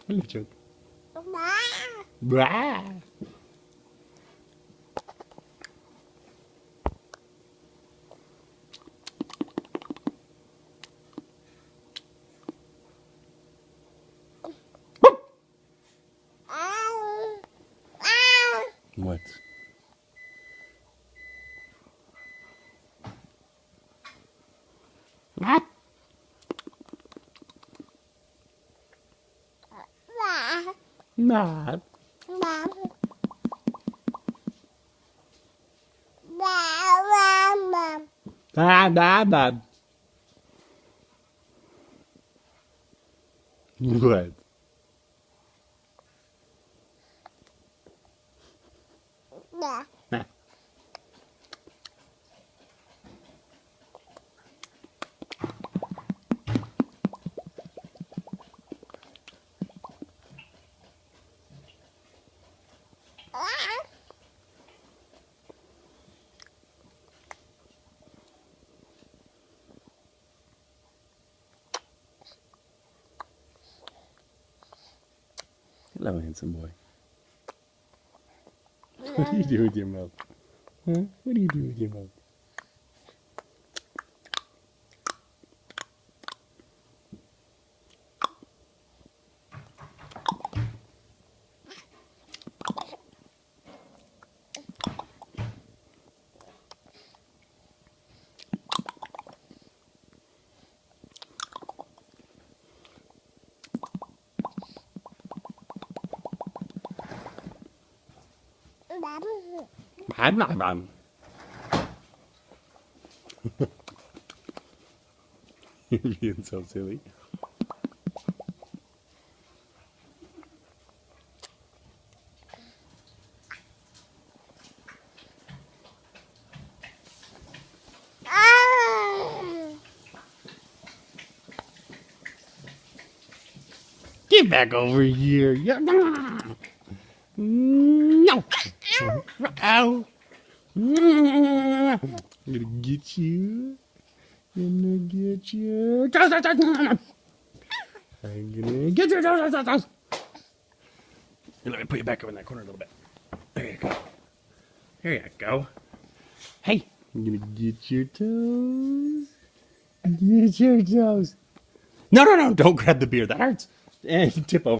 Olha, Chuck. Bah. What? What? Not. What? Nah. Hello, handsome boy. What do you do with your mouth? Huh? What do you do with your mouth? Bam. You're being so silly. Get back over here. No. Ow. I'm gonna get you. I'm gonna get you. I'm gonna get you. Here, let me put you back over in that corner a little bit. There you go. There you go. Hey, I'm gonna get your toes. Get your toes. No, don't grab the beer. That hurts. And tip over.